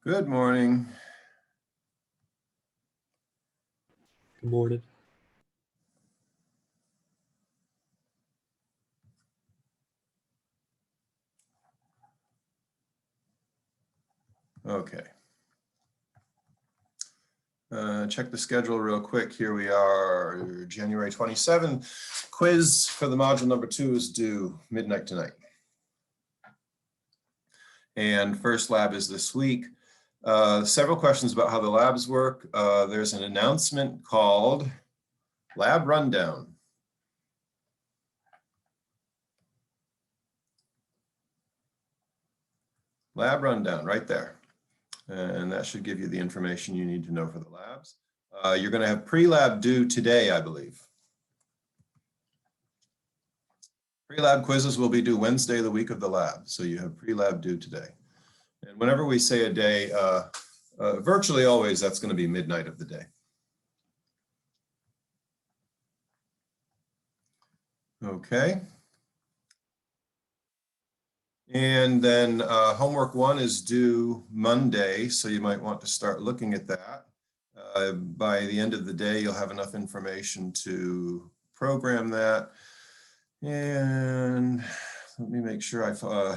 Good morning. Good morning. Okay. Check the schedule real quick. Here we are, January 27. Quiz for the module number 2 is due midnight tonight. And first lab is this week. Several questions about how the labs work. There's an announcement called Lab Rundown. Lab Rundown right there. And that should give you the information you need to know for the labs. You're going to have pre-lab due today, I believe. Pre-lab quizzes will be due Wednesday, the week of the lab. So you have pre-lab due today. And whenever we say a day, virtually always that's going to be midnight of the day. Okay. And then homework 1 is due Monday, so you might want to start looking at that. By the end of the day, you'll have enough information to program that. And let me make sure hopefully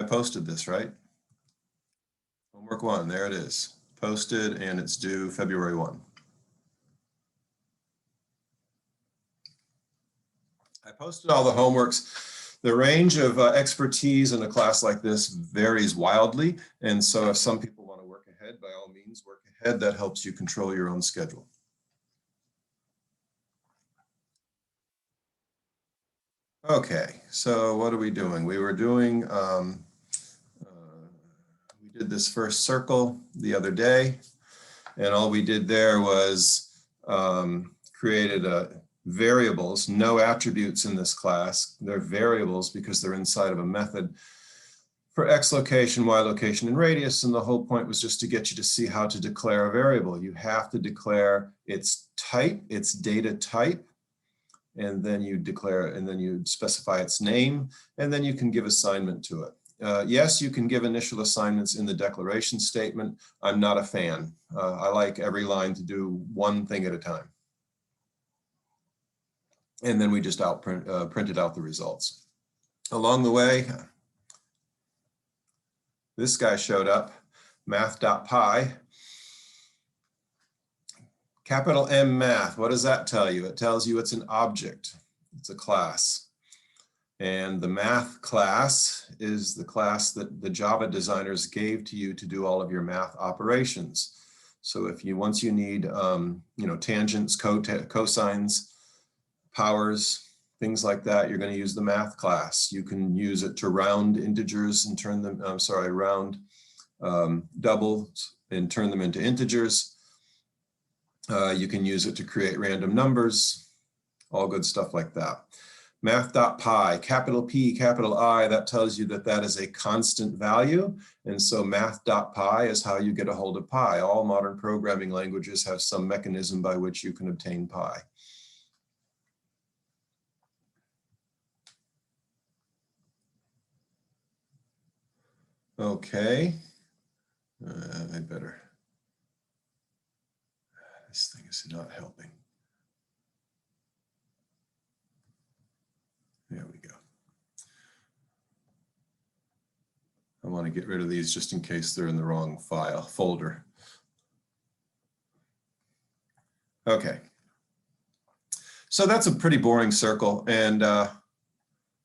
I posted this, right? Homework 1, there it is. Posted, and it's due February 1. I posted all the homeworks. The range of expertise in a class like this varies wildly. And so if some people want to work ahead, by all means, work ahead. That helps you control your own schedule. Okay, so what are we doing? We were doing, we did this first circle the other day, and all we did there was created variables, no attributes in this class. They're variables because they're inside of a method for X location, Y location, and radius. And the whole point was just to get you to see how to declare a variable. You have to declare its type, its data type, and then you declare, and then you specify its name, and then you can give assignment to it. Yes, you can give initial assignments in the declaration statement. I'm not a fan. I like every line to do one thing at a time. And then we just printed out the results. Along the way, this guy showed up, math.py. Capital M math, what does that tell you? It tells you it's an object, it's a class. And the math class is the class that the Java designers gave to you to do all of your math operations. So if you, once you need, tangents, cosines, powers, things like that, you're going to use the math class. You can use it to round integers and turn them, round doubles and turn them into integers. You can use it to create random numbers, all good stuff like that. Math.py, capital P, capital I, that tells you that that is a constant value. And so math.py is how you get a hold of pi. All modern programming languages have some mechanism by which you can obtain pi. Okay, I better, this thing is not helping. There we go. I want to get rid of these just in case they're in the wrong folder. Okay. So that's a pretty boring circle. And,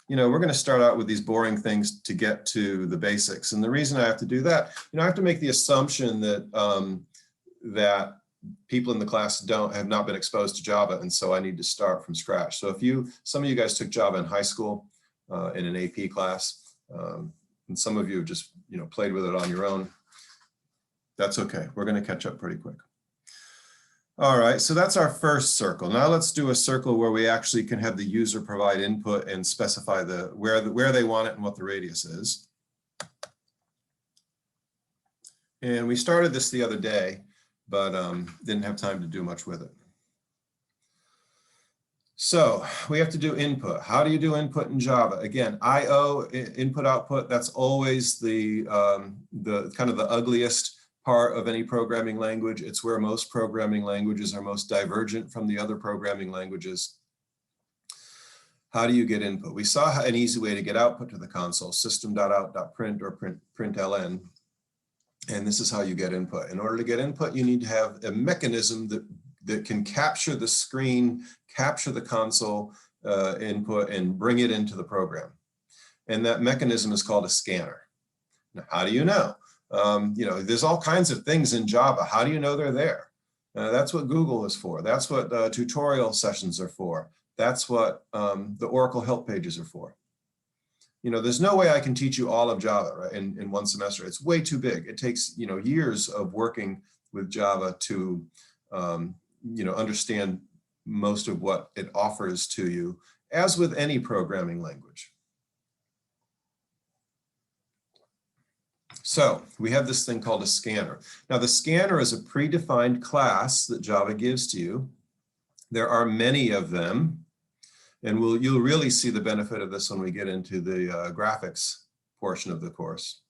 we're going to start out with these boring things to get to the basics. And the reason I have to do that, I have to make the assumption that, that people in the class have not been exposed to Java. And so I need to start from scratch. So if some of you guys took Java in high school in an AP class, and some of you have just, played with it on your own, that's okay. We're going to catch up pretty quick. All right, so that's our first circle. Now let's do a circle where we actually can have the user provide input and specify where they want it and what the radius is. And we started this the other day, but didn't have time to do much with it. So we have to do input. How do you do input in Java? Again, IO, input output, that's always the kind of the ugliest part of any programming language. It's where most programming languages are most divergent from the other programming languages. How do you get input? We saw an easy way to get output to the console, system.out.print or println. And this is how you get input. In order to get input, you need to have a mechanism that can capture the screen, capture the console input, and bring it into the program. And that mechanism is called a scanner. Now, how do you know? There's all kinds of things in Java. How do you know they're there? That's what Google is for. That's what tutorial sessions are for. That's what the Oracle help pages are for. There's no way I can teach you all of Java, right, in one semester. It's way too big. It takes, years of working with Java to, understand most of what it offers to you, as with any programming language. So we have this thing called a scanner. Now, the scanner is a predefined class that Java gives to you. There are many of them. And you'll really see the benefit of this when we get into the graphics portion of the course.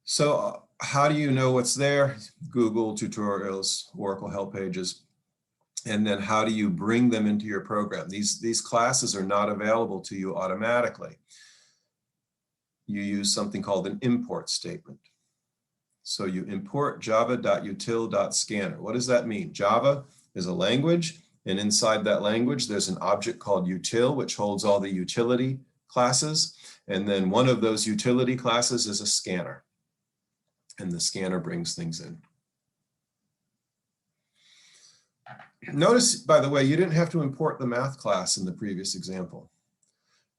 So how do you know what's there? Google, tutorials, Oracle help pages. And then how do you bring them into your program? These classes are not available to you automatically. You use something called an import statement. So you import java.util.scanner. What does that mean? Java is a language. And inside that language, there's an object called util, which holds all the utility classes. And then one of those utility classes is a scanner. And the scanner brings things in. Notice, by the way, you didn't have to import the math class in the previous example.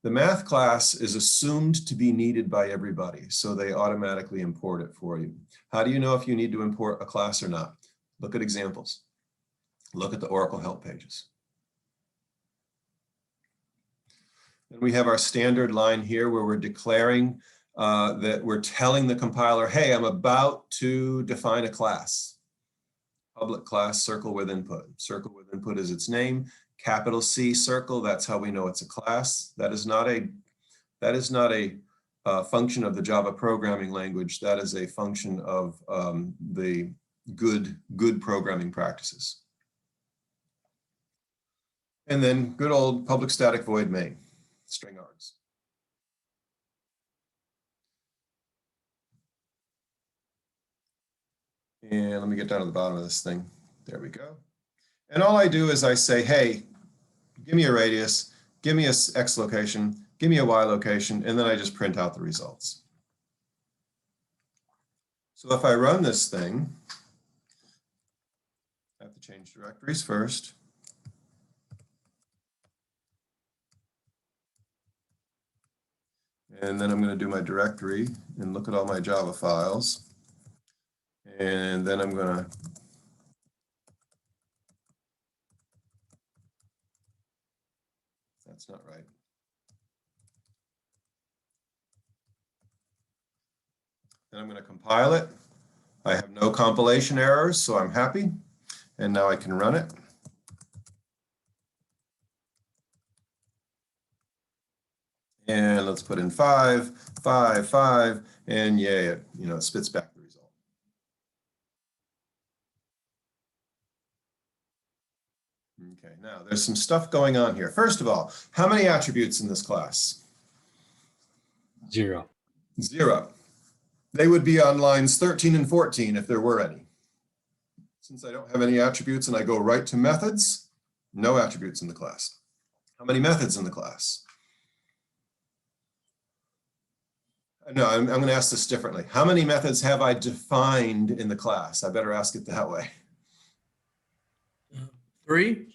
The math class is assumed to be needed by everybody, so they automatically import it for you. How do you know if you need to import a class or not? Look at examples. Look at the Oracle help pages. And we have our standard line here where we're declaring that we're telling the compiler, hey, I'm about to define a class. Public class circle with input. Circle with input is its name. Capital C circle, that's how we know it's a class. That is not a function of the Java programming language. That is a function of the good programming practices. And then good old public static void main, string args. And let me get down to the bottom of this thing. There we go. And all I do is I say, hey, give me a radius, give me a X location, give me a Y location, and then I just print out the results. So if I run this thing, I have to change directories first. And then I'm going to do my directory and look at all my Java files. And then I'm going to that's not right. Then I'm going to compile it. I have no compilation errors, so I'm happy. And now I can run it. And let's put in 5, 5, 5, and yay, it spits back the result. Okay, now there's some stuff going on here. First of all, how many attributes in this class? 0. 0. They would be on lines 13 and 14 if there were any. Since I don't have any attributes and I go right to methods, no attributes in the class. How many methods in the class? No, I'm going to ask this differently. How many methods have I defined in the class? I better ask it that way. 3.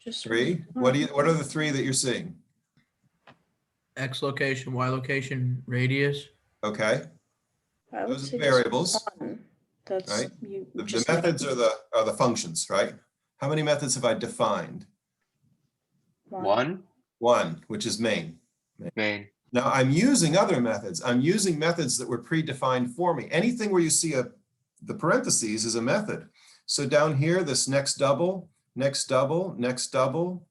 Just 3? What are the 3 that you're seeing? X location, Y location, radius. Okay. I would Those say are just variables. one. That's Right. you. The just methods are the functions, right? How many methods have I defined? one. 1, which is main. Main. Now I'm using other methods. I'm using methods that were predefined for me. Anything where you see the parentheses is a method. So down here, this next double, next double,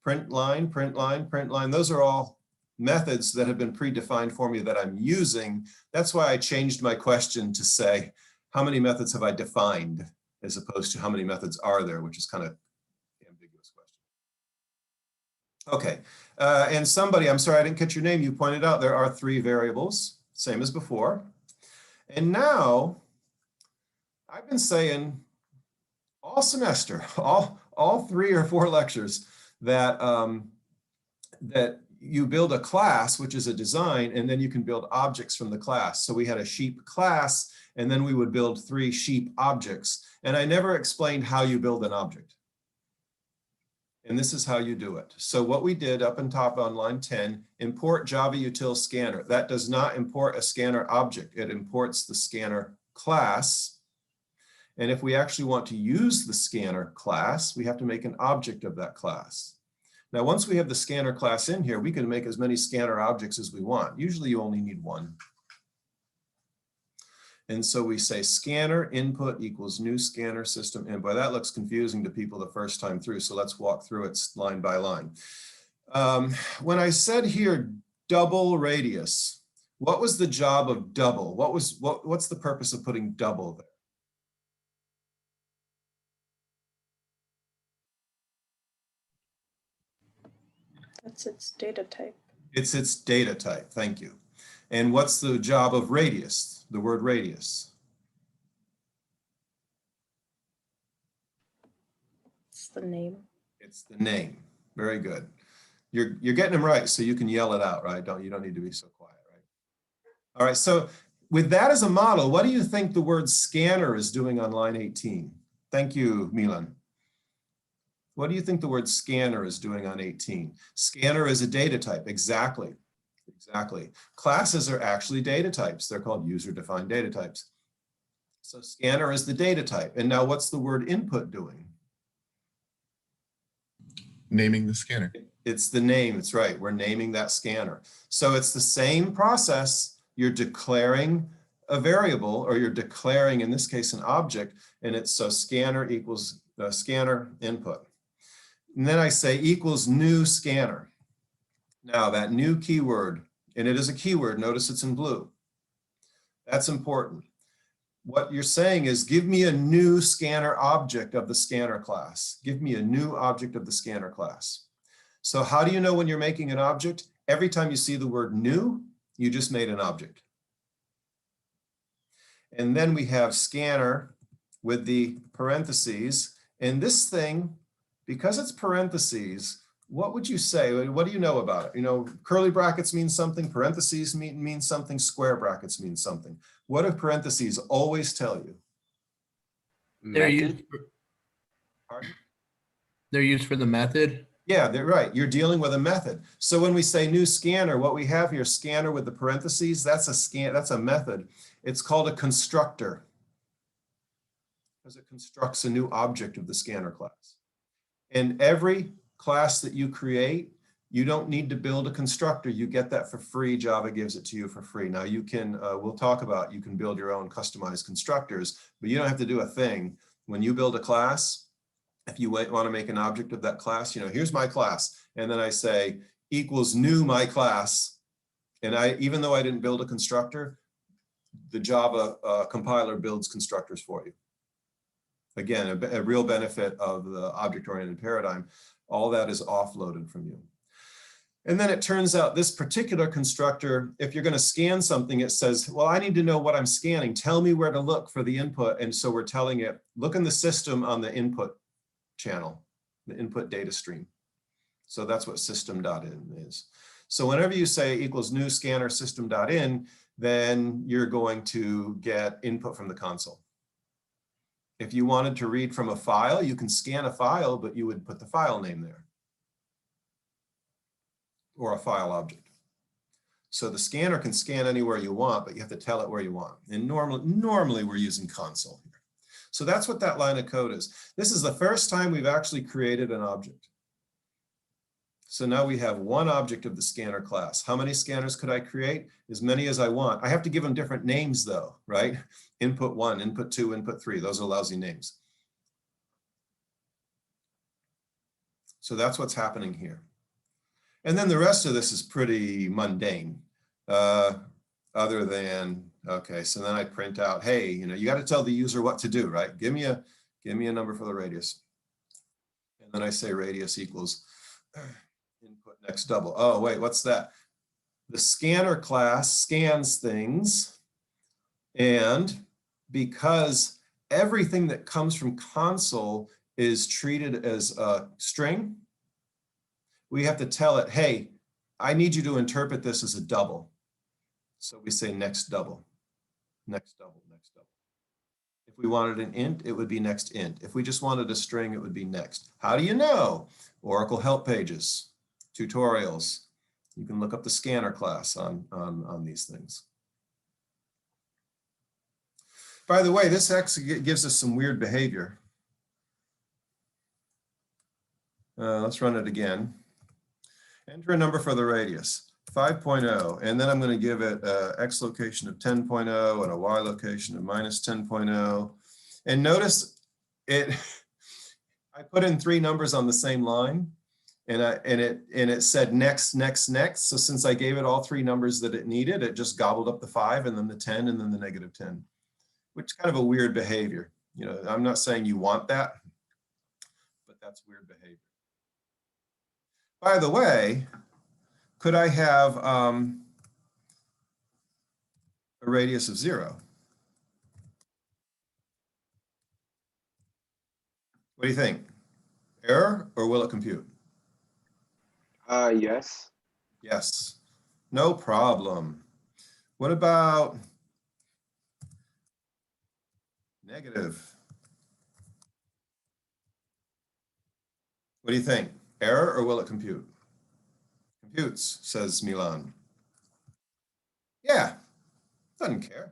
print line, print line, print line. Those are all methods that have been predefined for me that I'm using. That's why I changed my question to say, how many methods have I defined, as opposed to how many methods are there, which is kind of ambiguous question. Okay, and somebody, I'm sorry, I didn't catch your name. You pointed out there are 3 variables, same as before. And now I've been saying all semester, all 3 or 4 lectures that, that you build a class, which is a design, and then you can build objects from the class. So we had a sheep class, and then we would build 3 sheep objects. And I never explained how you build an object. And this is how you do it. So what we did up on top on line 10, import Java util scanner. That does not import a scanner object. It imports the scanner class. And if we actually want to use the scanner class, we have to make an object of that class. Now, once we have the scanner class in here, we can make as many scanner objects as we want. Usually you only need 1. And so we say scanner input equals new scanner system. And boy, that looks confusing to people the first time through. So let's walk through it line by line. When I said here, double radius, what was the job of double? What's the purpose of putting double there? That's its data type. It's its data type, thank you. And what's the job of radius, the word radius? It's the name. It's the name, very good. You're getting them right, so you can yell it out, right? You don't need to be so quiet, right? All right, so with that as a model, what do you think the word scanner is doing on line 18? Thank you, Milan. What do you think the word scanner is doing on 18? Scanner is a data type, exactly. Exactly. Classes are actually data types. They're called user-defined data types. So scanner is the data type. And now what's the word input doing? Naming the scanner. It's the name, it's right. We're naming that scanner. So it's the same process. You're declaring a variable, or you're declaring, in this case, an object, and it's so scanner equals scanner input. And then I say equals new scanner. Now that new keyword, and it is a keyword, notice it's in blue. That's important. What you're saying is give me a new scanner object of the scanner class. Give me a new object of the scanner class. So how do you know when you're making an object? Every time you see the word new, you just made an object. And then we have scanner with the parentheses. And this thing, because it's parentheses, what would you say? What do you know about it? You know, curly brackets mean something, parentheses mean something, square brackets mean something. What do parentheses always tell you? They're used Method. Pardon? They're used for the method. Yeah, they're right. You're dealing with a method. So when we say new scanner, what we have here, scanner with the parentheses, that's a method. It's called a constructor, because it constructs a new object of the scanner class. And every class that you create, you don't need to build a constructor. You get that for free. Java gives it to you for free. Now you can, we'll talk about, you can build your own customized constructors, but you don't have to do a thing. When you build a class, if you want to make an object of that class, you know, here's my class. And then I say equals new my class. And even though I didn't build a constructor, the Java compiler builds constructors for you. Again, a real benefit of the object-oriented paradigm. All that is offloaded from you. And then it turns out this particular constructor, if you're going to scan something, it says, well, I need to know what I'm scanning. Tell me where to look for the input. And so we're telling it, look in the system on the input channel, the input data stream. So that's what system.in is. So whenever you say equals new scanner system.in, then you're going to get input from the console. If you wanted to read from a file, you can scan a file, but you would put the file name there, or a file object. So the scanner can scan anywhere you want, but you have to tell it where you want. And normally we're using console here. So that's what that line of code is. This is the first time we've actually created an object. So now we have one object of the scanner class. How many scanners could I create? As many as I want. I have to give them different names though, right? Input 1, input 2, input 3. Those are lousy names. So that's what's happening here. And then the rest of this is pretty mundane, other than, okay, so then I print out, hey, you got to tell the user what to do, right? Give me a number for the radius. And then I say radius equals input next double. Oh, wait, what's that? The scanner class scans things, and because everything that comes from console is treated as a string, we have to tell it, hey, I need you to interpret this as a double. So we say next double, next double, next double. If we wanted an int, it would be next int. If we just wanted a string, it would be next. How do you know? Oracle help pages, tutorials. You can look up the scanner class on these things. By the way, this actually gives us some weird behavior. Let's run it again. Enter a number for the radius, 5.0, and then I'm going to give it a x location of 10.0 and a y location of minus 10.0. And notice I put in 3 numbers on the same line, and it said next, next, next. So since I gave it all 3 numbers that it needed, it just gobbled up the 5 and then the 10 and then the negative 10, which is kind of a weird behavior. I'm not saying you want that, but that's weird behavior. By the way, could I have a radius of 0? What do you think? Error, or will it compute? Yes. Yes, no problem. What about negative? What do you think? Error, or will it compute? Computes, says Milan. Yeah, doesn't care.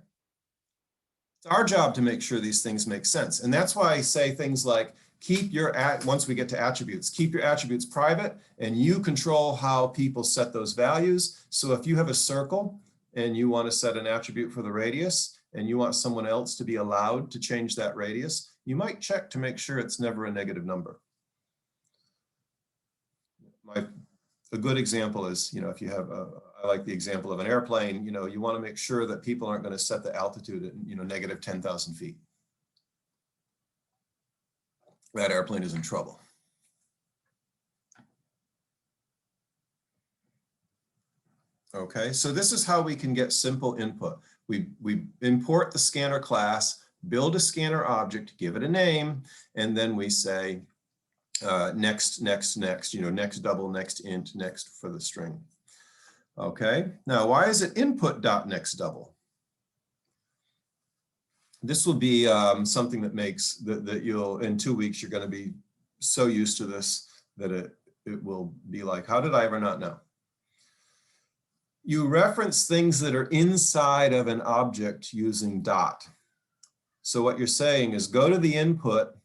It's our job to make sure these things make sense. And that's why I say things like, keep your, once we get to attributes, keep your attributes private, and you control how people set those values. So if you have a circle and you want to set an attribute for the radius, and you want someone else to be allowed to change that radius, you might check to make sure it's never a negative number. A good example is, if you have, I like the example of an airplane, you want to make sure that people aren't going to set the altitude at, negative 10,000 feet. That airplane is in trouble. Okay, so this is how we can get simple input. We import the scanner class, build a scanner object, give it a name, and then we say, next, next, next, next double, next int, next for the string. Okay, now why is it input dot next double? This will be something that makes that you'll, in 2 weeks, you're going to be so used to this that it will be like, how did I ever not know? You reference things that are inside of an object using dot. So what you're saying is go to the input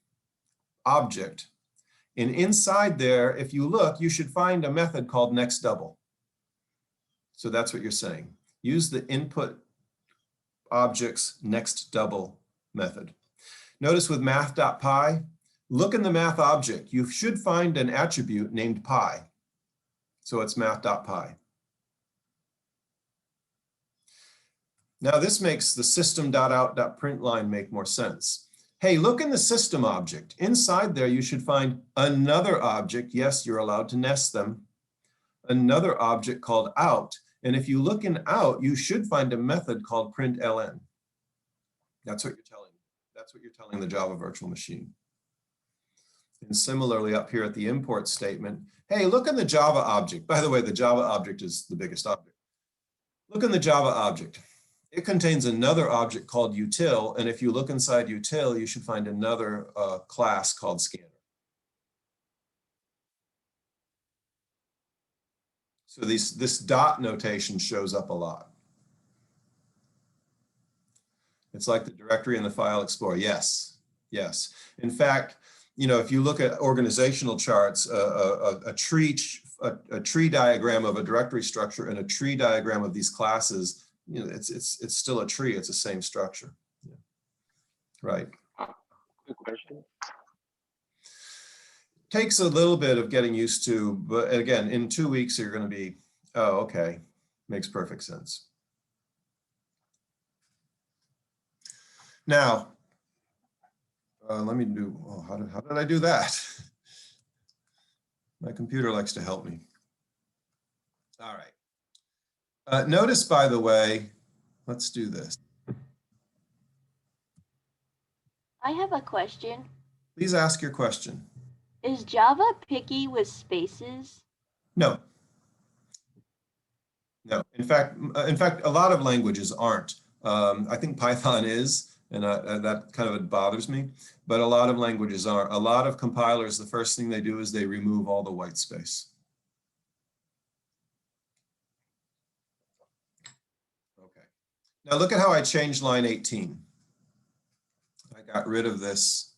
object, and inside there, if you look, you should find a method called next double. So that's what you're saying. Use the input object's next double method. Notice with math.py, look in the math object. You should find an attribute named pi. So it's math.py. Now this makes the system.out.println make more sense. Hey, look in the system object. Inside there, you should find another object. Yes, you're allowed to nest them. Another object called out. And if you look in out, you should find a method called println. That's what you're telling. That's what you're telling the Java virtual machine. And similarly up here at the import statement, hey, look in the Java object. By the way, the Java object is the biggest object. Look in the Java object. It contains another object called util, and if you look inside util, you should find another class called scanner. So this dot notation shows up a lot. It's like the directory in the file explorer. Yes, yes. In fact, if you look at organizational charts, a tree diagram of a directory structure and a tree diagram of these classes, it's still a tree. It's the same structure. Yeah. Right. Quick question. takes a little bit of getting used to, but again, in 2 weeks, you're going to be, oh, okay, makes perfect sense. Now, let me do, oh, how did I do that? My computer likes to help me. All right. Notice, by the way, let's do this. I have a question. Please ask your question. Is Java picky with spaces? No. No. In fact, a lot of languages aren't. I think Python is, and that kind of bothers me. But a lot of languages aren't. A lot of compilers, the first thing they do is they remove all the white space. Okay. Now look at how I changed line 18. I got rid of this.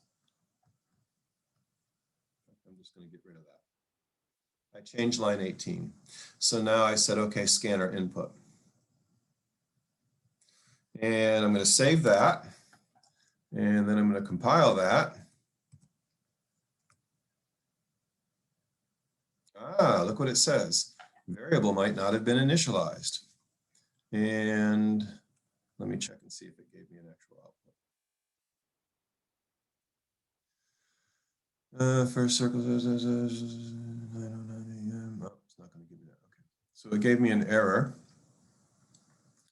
I'm just going to get rid of that. I changed line 18. So now I said, okay, scanner input. And I'm going to save that. And then I'm going to compile that. Ah, look what it says. Variable might not have been initialized. And let me check and see if it gave me an actual output. First circle, 9:09 a.m. Oh, it's not going to give me that. Okay. So it gave me an error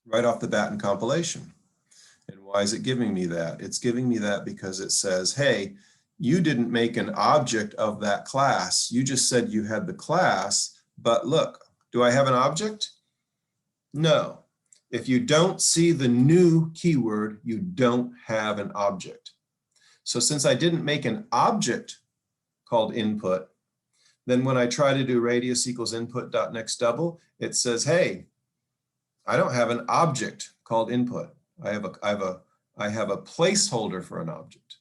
right off the bat in compilation. And why is it giving me that? It's giving me that because it says, hey, you didn't make an object of that class. You just said you had the class, but look, do I have an object? No. If you don't see the new keyword, you don't have an object. So since I didn't make an object called input, then when I try to do radius equals input.next double, it says, hey, I don't have an object called input. I have a placeholder for an object.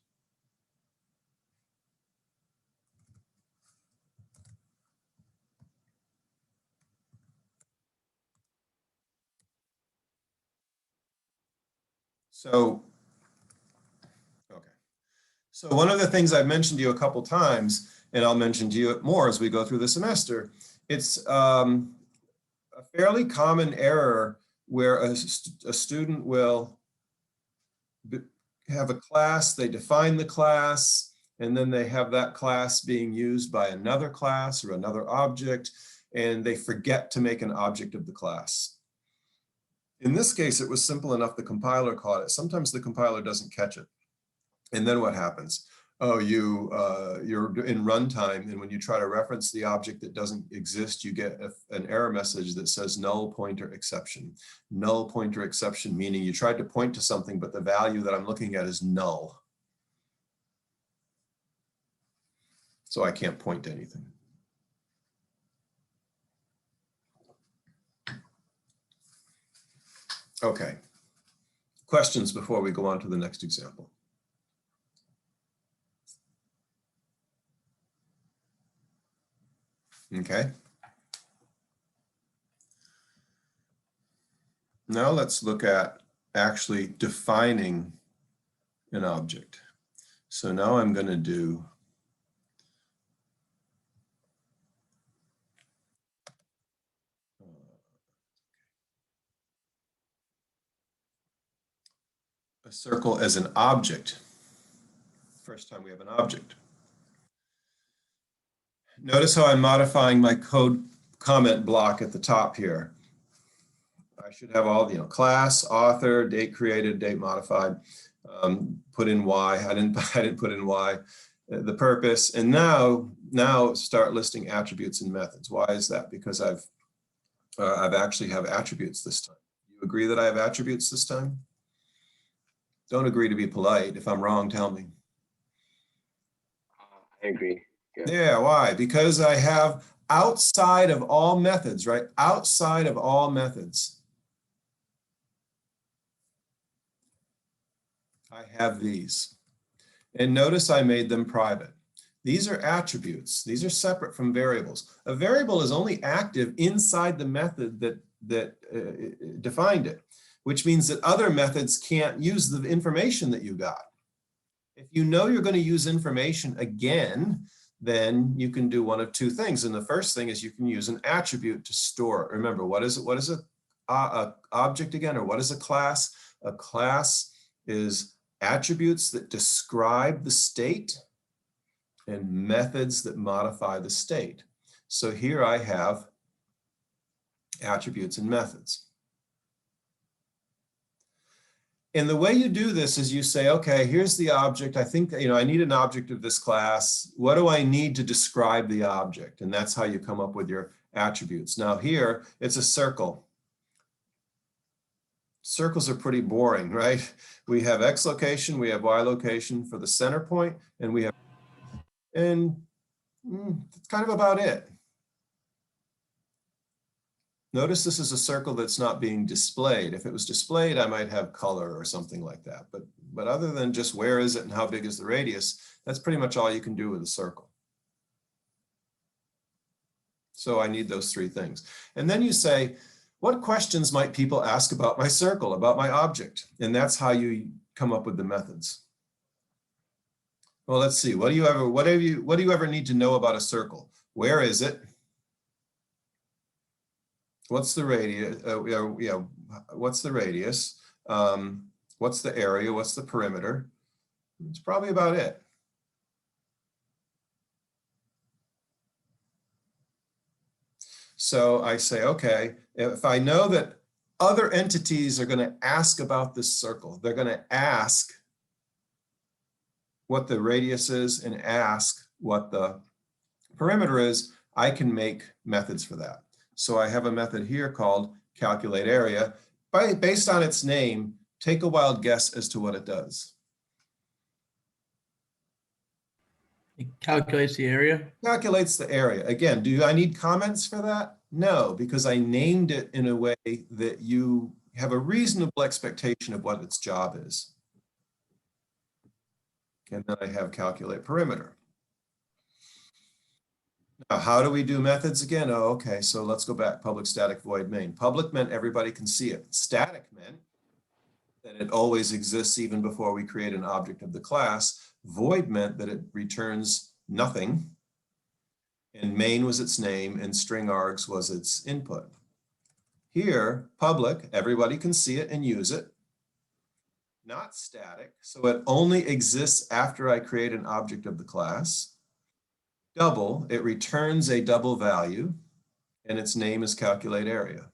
So, okay. So one of the things I've mentioned to you a couple times, and I'll mention to you more as we go through the semester, it's a fairly common error where a student will have a class, they define the class, and then they have that class being used by another class or another object, and they forget to make an object of the class. In this case, it was simple enough the compiler caught it. Sometimes the compiler doesn't catch it. And then what happens? Oh, you're in runtime, and when you try to reference the object that doesn't exist, you get an error message that says null pointer exception. Null pointer exception, meaning you tried to point to something, but the value that I'm looking at is null. So I can't point to anything. Okay. Questions before we go on to the next example? Okay. Now let's look at actually defining an object. So now I'm going to do a circle as an object. First time we have an object. Notice how I'm modifying my code comment block at the top here. I should have all, class, author, date created, date modified, put in Y. I didn't put in Y, the purpose, and now start listing attributes and methods. Why is that? Because I've actually have attributes this time. You agree that I have attributes this time? Don't agree to be polite. If I'm wrong, tell me. I agree. Yeah, why? Because I have outside of all methods, right? Outside of all methods, I have these. And notice I made them private. These are attributes. These are separate from variables. A variable is only active inside the method that defined it, which means that other methods can't use the information that you got. If you know you're going to use information again, then you can do one of two things. And the first thing is you can use an attribute to store it. Remember, what is it? What is a object again, or what is a class? A class is attributes that describe the state and methods that modify the state. So here I have attributes and methods. And the way you do this is you say, okay, here's the object. I think, I need an object of this class. What do I need to describe the object? And that's how you come up with your attributes. Now here, it's a circle. Circles are pretty boring, right? We have X location, we have Y location for the center point, and we have, and that's kind of about it. Notice this is a circle that's not being displayed. If it was displayed, I might have color or something like that. But other than just where is it and how big is the radius, that's pretty much all you can do with a circle. So I need those three things. And then you say, what questions might people ask about my circle, about my object? And that's how you come up with the methods. Well, let's see. What do you ever need to know about a circle? Where is it? What's the radius? What's the radius? What's the area? What's the perimeter? It's probably about it. So I say, okay, if I know that other entities are going to ask about this circle, they're going to ask what the radius is and ask what the perimeter is, I can make methods for that. So I have a method here called calculate area. Based on its name, take a wild guess as to what it does. It calculates the area. Calculates the area. Again, do I need comments for that? No, because I named it in a way that you have a reasonable expectation of what its job is. And then I have calculate perimeter. Now, how do we do methods again? Oh, okay, so let's go back. Public, static, void, main. Public meant everybody can see it. Static meant that it always exists even before we create an object of the class. Void meant that it returns nothing. And main was its name and string args was its input. Here, public, everybody can see it and use it. Not static, so it only exists after I create an object of the class. Double, it returns a double value, and its name is calculate area.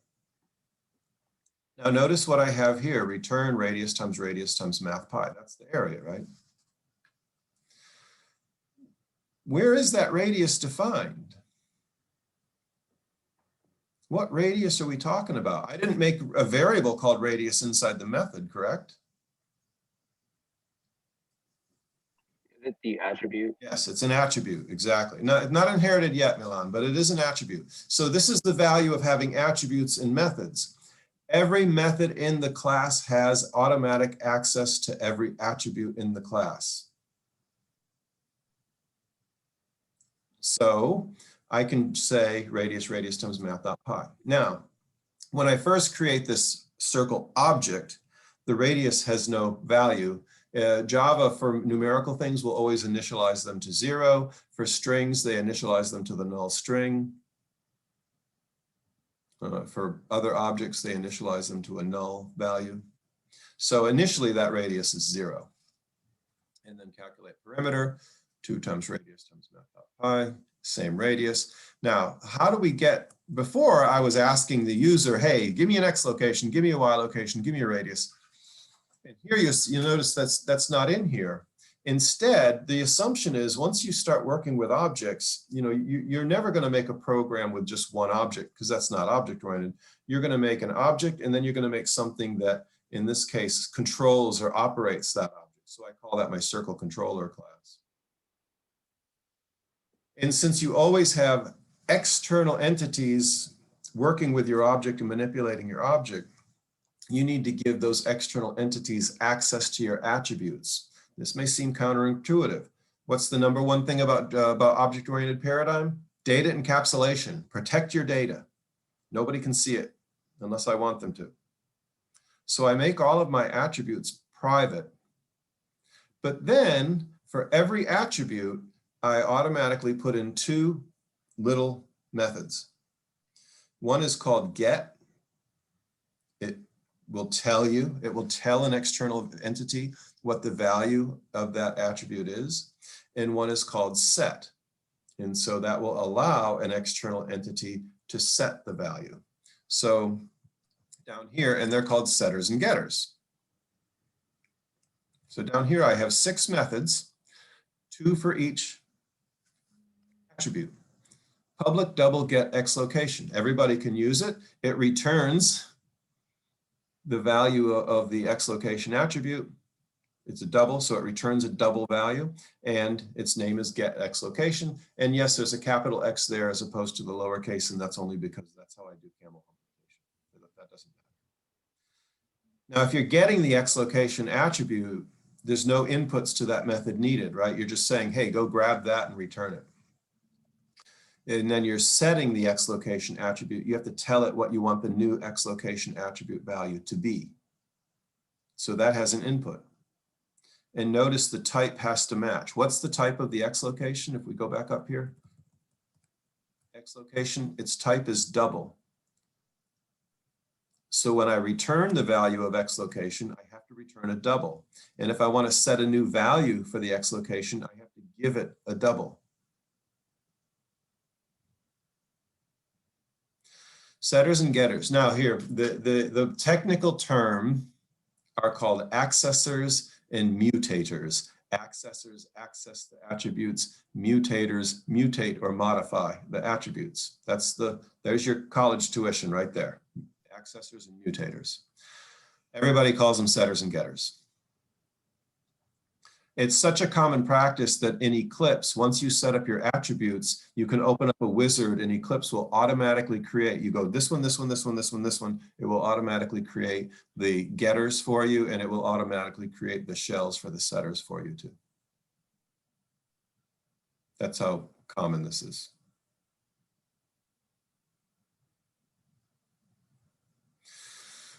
Now notice what I have here, return radius times math pi. That's the area, right? Where is that radius defined? What radius are we talking about? I didn't make a variable called radius inside the method, correct? Is it the attribute? Yes, it's an attribute, exactly. Not inherited yet, Milan, but it is an attribute. So this is the value of having attributes in methods. Every method in the class has automatic access to every attribute in the class. So I can say radius times math.pi. Now, when I first create this circle object, the radius has no value. Java for numerical things will always initialize them to 0. For strings, they initialize them to the null string. For other objects, they initialize them to a null value. So initially that radius is 0. And then calculate perimeter, 2 times radius times math.pi, same radius. Now, how do we get, before I was asking the user, hey, give me an X location, give me a Y location, give me a radius. And here you notice that's not in here. Instead, the assumption is once you start working with objects, you're never going to make a program with just one object because that's not object oriented. You're going to make an object and then you're going to make something that in this case controls or operates that object. So I call that my circle controller class. And since you always have external entities working with your object and manipulating your object, you need to give those external entities access to your attributes. This may seem counterintuitive. What's the number one thing about object-oriented paradigm? Data encapsulation. Protect your data. Nobody can see it unless I want them to. So I make all of my attributes private. But then for every attribute, I automatically put in two little methods. One is called get. It will tell an external entity what the value of that attribute is. And one is called set. And so that will allow an external entity to set the value. So down here, and they're called setters and getters. So down here I have 6 methods, 2 for each attribute. Public double get X location. Everybody can use it. It returns the value of the X location attribute. It's a double, so it returns a double value, and its name is get X location. And yes, there's a capital X there as opposed to the lowercase, and that's only because that's how I do camel hump. That doesn't matter. Now, if you're getting the X location attribute, there's no inputs to that method needed, right? You're just saying, hey, go grab that and return it. And then you're setting the X location attribute. You have to tell it what you want the new X location attribute value to be. So that has an input. And notice the type has to match. What's the type of the X location? If we go back up here, X location, its type is double. So when I return the value of X location, I have to return a double. And if I want to set a new value for the X location, I have to give it a double. Setters and getters. Now here, the technical term are called accessors and mutators. Accessors access the attributes, mutators mutate or modify the attributes. There's your college tuition right there. Accessors and mutators. Everybody calls them setters and getters. It's such a common practice that in Eclipse, once you set up your attributes, you can open up a wizard and Eclipse will automatically create, you go this one, this one, this one, this one, this one, it will automatically create the getters for you, and it will automatically create the shells for the setters for you too. That's how common this is.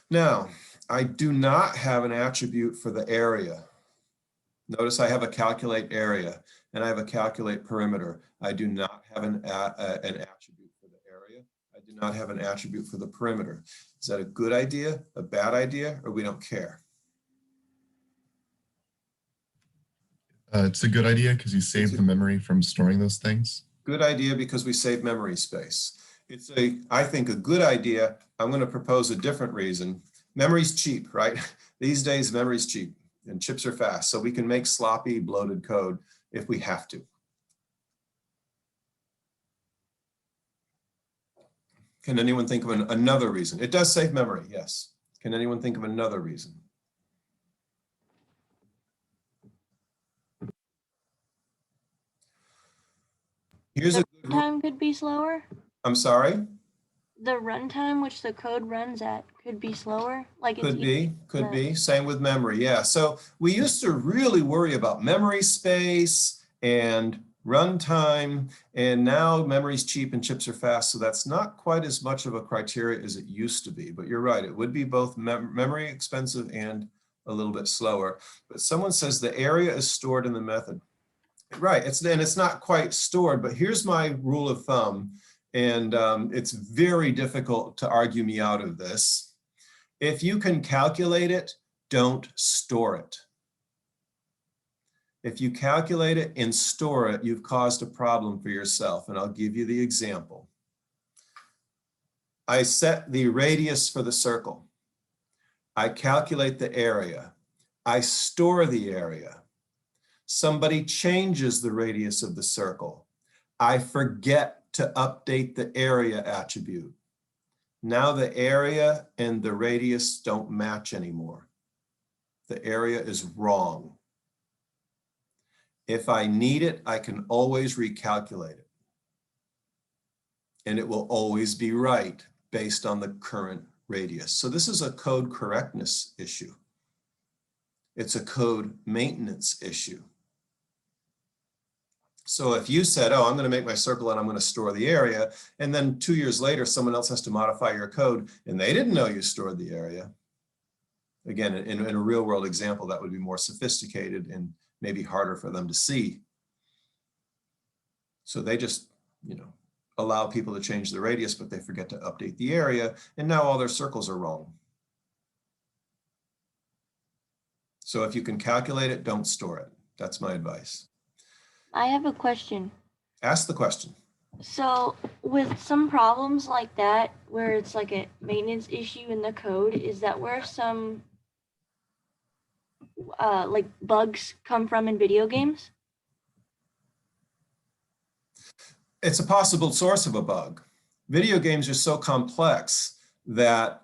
Now, I do not have an attribute for the area. Notice I have a calculate area and I have a calculate perimeter. I do not have an attribute for the area. I do not have an attribute for the perimeter. Is that a good idea, a bad idea, or we don't care? It's a good idea because you save the memory from storing those things. Good idea because we save memory space. It's I think, a good idea. I'm going to propose a different reason. Memory's cheap, right? These days, memory's cheap. And chips are fast, so we can make sloppy, bloated code if we have to. Can anyone think of another reason? It does save memory, yes. Can anyone think of another reason? Here's a good Time could be slower. I'm sorry? The runtime which the code runs at could be slower. Like Could be. Same with memory, yeah. So we used to really worry about memory space and runtime, and now memory's cheap and chips are fast, so that's not quite as much of a criteria as it used to be. But you're right, it would be both memory expensive and a little bit slower. But someone says the area is stored in the method. Right, it's not quite stored, but here's my rule of thumb. And it's very difficult to argue me out of this. If you can calculate it, don't store it. If you calculate it and store it, you've caused a problem for yourself. And I'll give you the example. I set the radius for the circle. I calculate the area. I store the area. Somebody changes the radius of the circle. I forget to update the area attribute. Now the area and the radius don't match anymore. The area is wrong. If I need it, I can always recalculate it. And it will always be right based on the current radius. So this is a code correctness issue. It's a code maintenance issue. So if you said, oh, I'm going to make my circle and I'm going to store the area, and then 2 years later, someone else has to modify your code and they didn't know you stored the area. Again, in a real world example, that would be more sophisticated and maybe harder for them to see. So they just, allow people to change the radius, but they forget to update the area, and now all their circles are wrong. So if you can calculate it, don't store it. That's my advice. I have a question. Ask the question. So with some problems like that, where it's like a maintenance issue in the code, is that where some like bugs come from in video games? It's a possible source of a bug. Video games are so complex that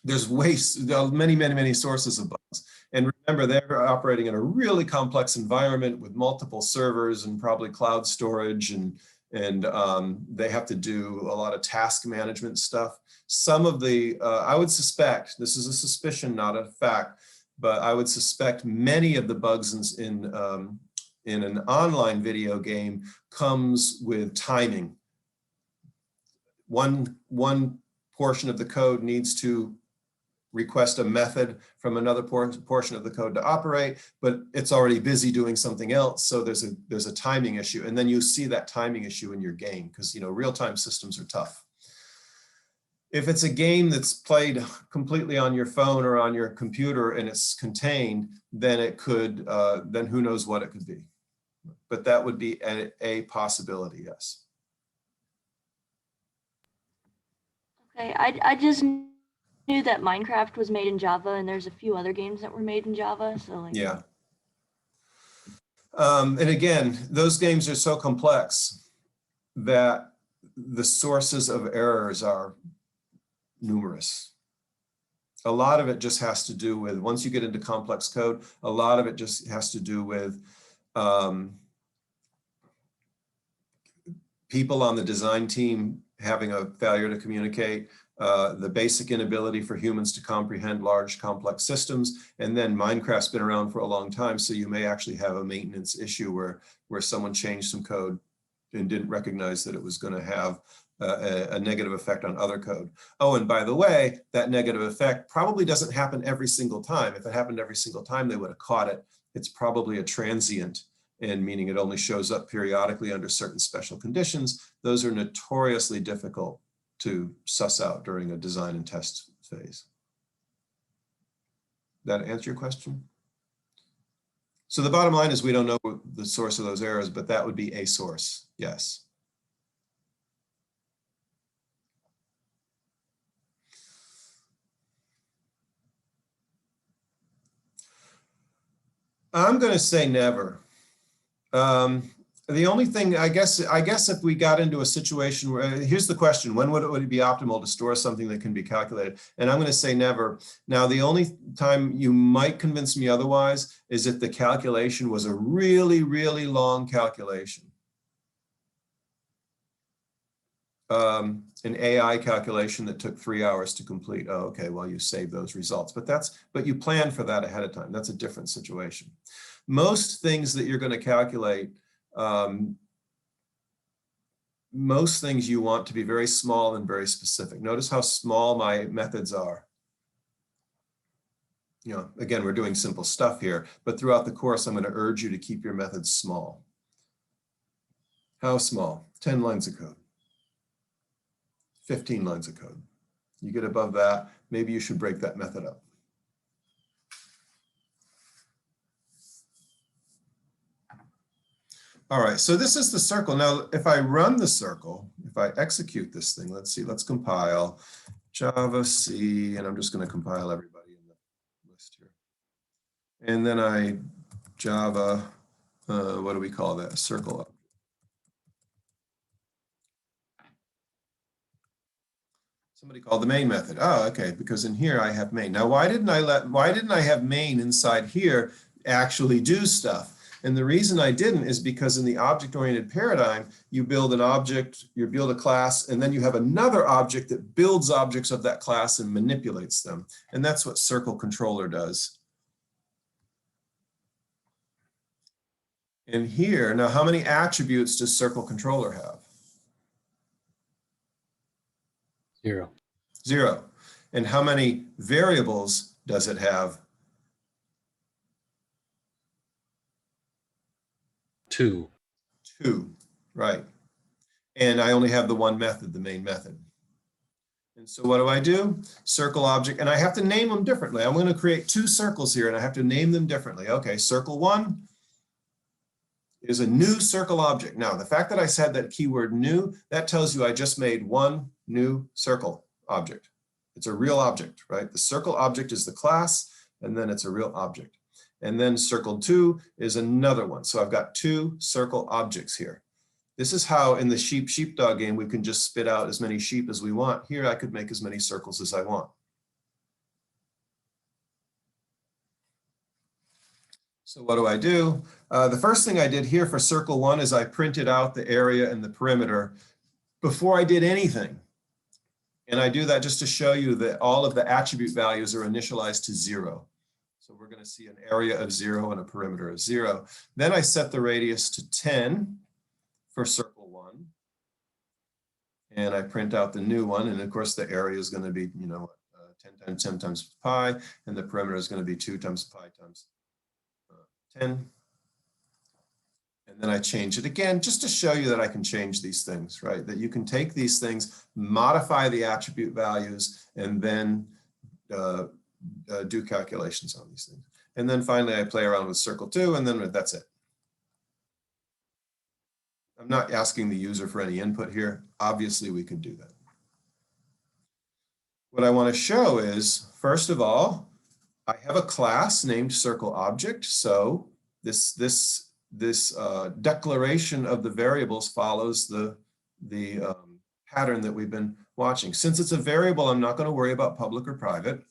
there's many sources of bugs. And remember, they're operating in a really complex environment with multiple servers and probably cloud storage, and they have to do a lot of task management stuff. Some of the, I would suspect, this is a suspicion, not a fact, but I would suspect many of the bugs in an online video game comes with timing. One portion of the code needs to request a method from another portion of the code to operate, but it's already busy doing something else. So there's a timing issue. And then you see that timing issue in your game because, real-time systems are tough. If it's a game that's played completely on your phone or on your computer and it's contained, then it could, then who knows what it could be. But that would be a possibility, yes. Okay, I just knew that Minecraft was made in Java, and there's a few other games that were made in Java. So like, yeah. And again, those games are so complex that the sources of errors are numerous. A lot of it just has to do with, once you get into complex code, a lot of it just has to do with people on the design team having a failure to communicate, the basic inability for humans to comprehend large complex systems, and then Minecraft's been around for a long time, so you may actually have a maintenance issue where someone changed some code and didn't recognize that it was going to have a negative effect on other code. Oh, and by the way, that negative effect probably doesn't happen every single time. If it happened every single time, they would have caught it. It's probably a transient, and meaning it only shows up periodically under certain special conditions. Those are notoriously difficult to suss out during a design and test phase. That answer your question? So the bottom line is we don't know the source of those errors, but that would be a source, yes. I'm going to say never. The only thing, I guess if we got into a situation where, here's the question, when would it be optimal to store something that can be calculated? And I'm going to say never. Now, the only time you might convince me otherwise is if the calculation was a really, really long calculation. An AI calculation that took 3 hours to complete. Oh, okay, well, you save those results, but you plan for that ahead of time. That's a different situation. Most things that you're going to calculate, most things you want to be very small and very specific. Notice how small my methods are. Again, we're doing simple stuff here, but throughout the course, I'm going to urge you to keep your methods small. How small? 10 lines of code. 15 lines of code. You get above that, maybe you should break that method up. All right, so this is the circle. Now, if I run the circle, if I execute this thing, let's see, let's compile Java, C, and I'm just going to compile everybody in the list here. And then I Java, what do we call that? Circle up. Somebody called the main method. Oh, okay, because in here I have main. Now, why didn't I have main inside here actually do stuff? And the reason I didn't is because in the object-oriented paradigm, you build an object, you build a class, and then you have another object that builds objects of that class and manipulates them. And that's what Circle Controller does. And here, now how many attributes does Circle Controller have? 0. 0. And how many variables does it have? 2. 2. right? And I only have the one method, the main method. And so what do? Circle object, and I have to name them differently. I'm going to create two circles here and I have to name them differently. Okay, circle one is a new circle object. Now, the fact that I said that keyword new, that tells you I just made one new circle object. It's a real object, right? The circle object is the class, and then it's a real object. And then circle two is another one. So I've got two circle objects here. This is how in the sheepdog game, we can just spit out as many sheep as we want. Here, I could make as many circles as I want. So what do? The first thing I did here for circle one is I printed out the area and the perimeter before I did anything. And I do that just to show you that all of the attribute values are initialized to 0. So we're going to see an area of 0 and a perimeter of 0. Then I set the radius to 10 for circle one. And I print out the new one. And of course, the area is going to be, 10 times pi, and the perimeter is going to be 2 times pi times 10. And then I change it again, just to show you that I can change these things, right? That you can take these things, modify the attribute values, and then do calculations on these things. And then finally, I play around with circle two, and then that's it. I'm not asking the user for any input here. Obviously, we could do that. What I want to show is, first of all, I have a class named circle object. So this declaration of the variables follows the pattern that we've been watching. Since it's a variable, I'm not going to worry about public or private.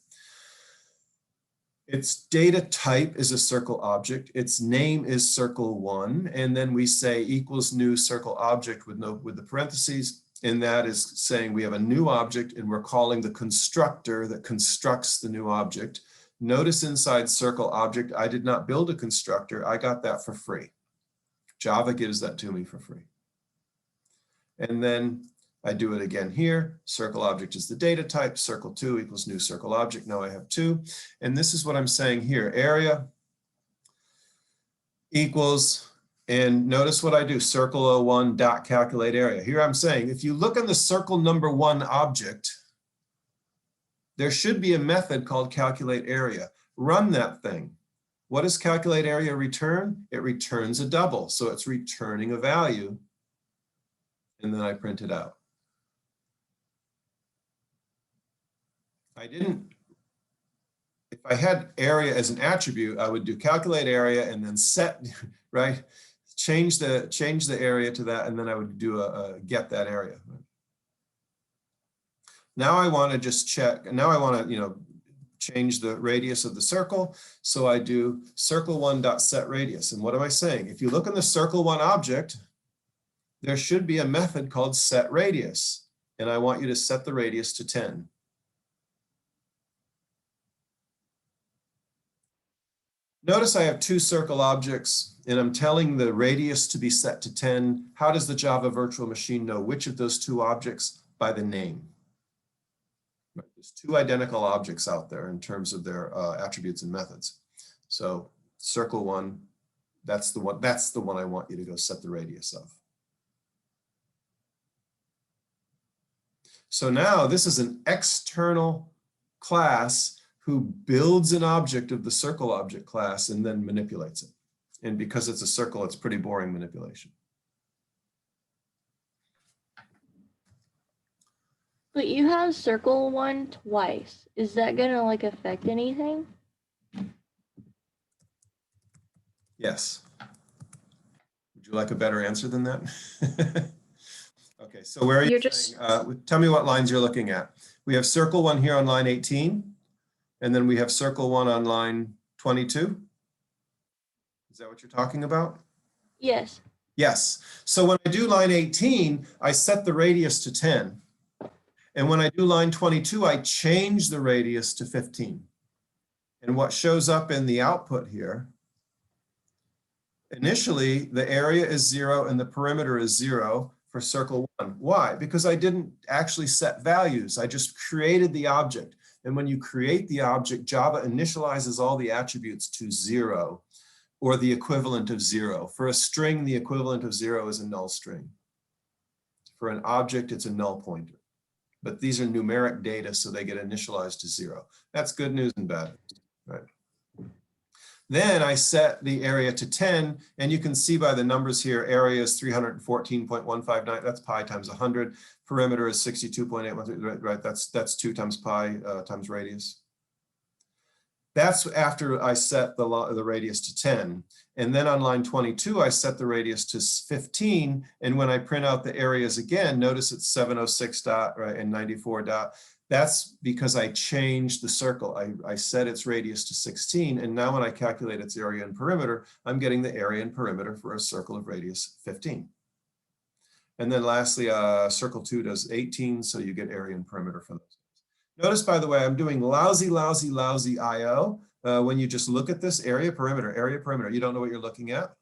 Its data type is a circle object. Its name is circle one, and then we say equals new circle object with the parentheses, and that is saying we have a new object, and we're calling the constructor that constructs the new object. Notice inside circle object, I did not build a constructor. I got that for free. Java gives that to me for free. And then I do it again here. Circle object is the data type. Circle two equals new circle object. Now I have two. And this is what I'm saying here. Area equals, and notice what I do. Circle 01 dot calculate area. Here I'm saying, if you look on the circle number one object, there should be a method called calculate area. Run that thing. What does calculate area return? It returns a double. So it's returning a value. And then I print it out. If I had area as an attribute, I would do calculate area and then set, right? Change the area to that, and then I would do a get that area. Now I want to just check, and now I want to, change the radius of the circle. So I do circle one dot set radius. And what am I saying? If you look in the circle one object, there should be a method called set radius. And I want you to set the radius to 10. Notice I have two circle objects, and I'm telling the radius to be set to 10. How does the Java virtual machine know which of those two objects? By the name. There's two identical objects out there in terms of their attributes and methods. So circle one, that's the one I want you to go set the radius of. So now this is an external class who builds an object of the circle object class and then manipulates it. And because it's a circle, it's pretty boring manipulation. But you have circle one twice. Is that gonna affect anything? Yes. Would you like a better answer than that? Okay, so where are you You're just- tell me what lines you're looking at. We have circle one here on line 18, and then we have circle one on line 22. Is that what you're talking about? Yes. Yes. So when I do line 18, I set the radius to 10. And when I do line 22, I change the radius to 15. And what shows up in the output here, initially the area is 0 and the perimeter is 0 for circle one. Why? Because I didn't actually set values. I just created the object. And when you create the object, Java initializes all the attributes to 0. or the equivalent of 0. For a string, the equivalent of 0 is a null string. For an object, it's a null pointer. But these are numeric data, so they get initialized to 0. That's good news and bad news, right? Then I set the area to 10, and you can see by the numbers here, area is 314.159. That's pi times 100. Perimeter is 62.813. Right? That's 2 times pi times radius. That's after I set the radius to 10. And then on line 22, I set the radius to 15. And when I print out the areas again, notice it's 706 dot, right, and 94 dot. That's because I changed the circle. I set its radius to 16. And now when I calculate its area and perimeter, I'm getting the area and perimeter for a circle of radius 15. And then lastly, circle 2 does 18. So you get area and perimeter for those. Notice, by the way, I'm doing lousy IO. When you just look at this area, perimeter, you don't know what you're looking at.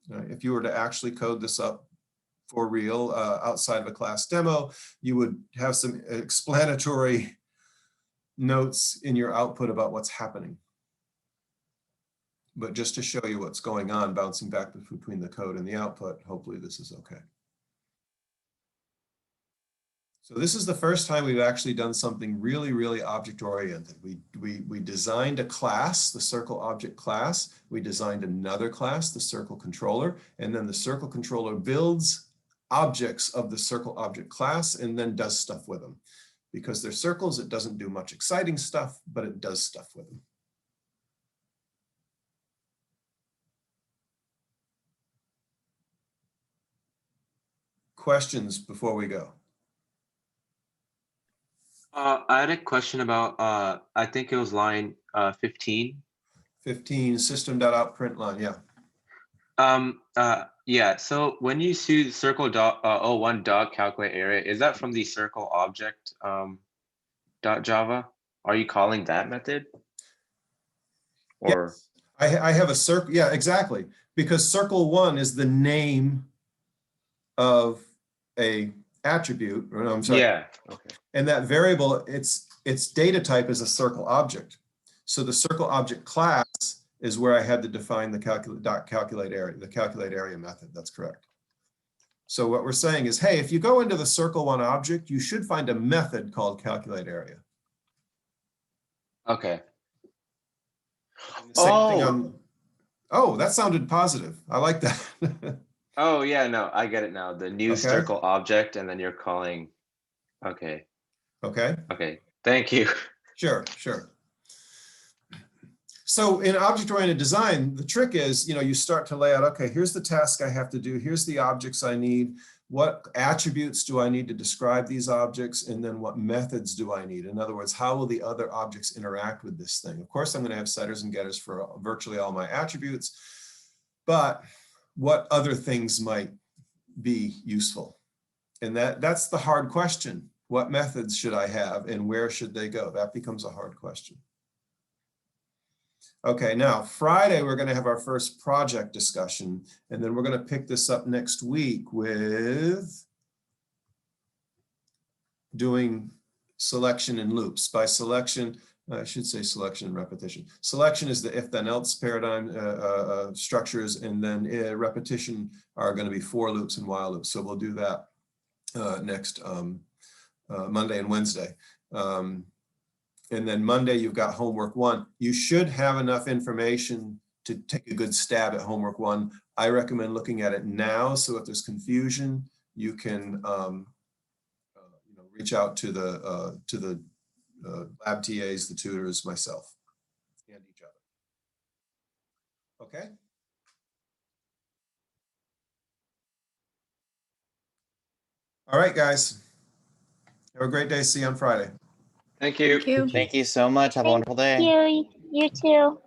If you were to actually code this up for real outside of a class demo, you would have some explanatory notes in your output about what's happening. But just to show you what's going on, bouncing back between the code and the output, hopefully this is okay. So this is the first time we've actually done something really, really object-oriented. We designed a class, the circle object class. We designed another class, the circle controller, and then the circle controller builds objects of the circle object class and then does stuff with them. Because they're circles, it doesn't do much exciting stuff, but it does stuff with them. Questions before we go? I had a question about, I think it was line 15. 15 system.out line, yeah. Yeah, so when you see circle dot 01 dot calculate area, is that from the circle object dot Java? Are you calling that method? Or yes. I have a circle, yeah, exactly. Because circle 1 is the name of a attribute, or no, I'm sorry. yeah, okay. And that variable, its data type is a circle object. So the circle object class is where I had to define the calculate area method. That's correct. So what we're saying is, hey, if you go into the circle 1 object, you should find a method called calculate area. Okay. And the same thing on, oh, that sounded positive. I like that. Oh yeah, no, I get it now. The new Okay. circle object, and then you're calling. Okay. Okay. Okay. Thank you. Sure, sure. So in object-oriented design, the trick is, you start to lay out, okay, here's the task I have to do. Here's the objects I need. What attributes do I need to describe these objects? And then what methods do I need? In other words, how will the other objects interact with this thing? Of course, I'm going to have setters and getters for virtually all my attributes, but what other things might be useful? And that's the hard question. What methods should I have and where should they go? That becomes a hard question. Okay, now Friday, we're going to have our first project discussion, and then we're going to pick this up next week with doing selection and loops. By selection, I should say selection and repetition. Selection is the if-then-else paradigm structures, and then repetition are going to be for loops and while loops. So we'll do that next Monday and Wednesday. And then Monday, you've got homework 1. You should have enough information to take a good stab at homework 1. I recommend looking at it now, so if there's confusion, you can reach out to the lab TAs, the tutors, myself, and each other. Okay. All right, guys. Have a great day. See you on Friday. Thank you. Thank you. Thank you so much. Have a wonderful day. You too.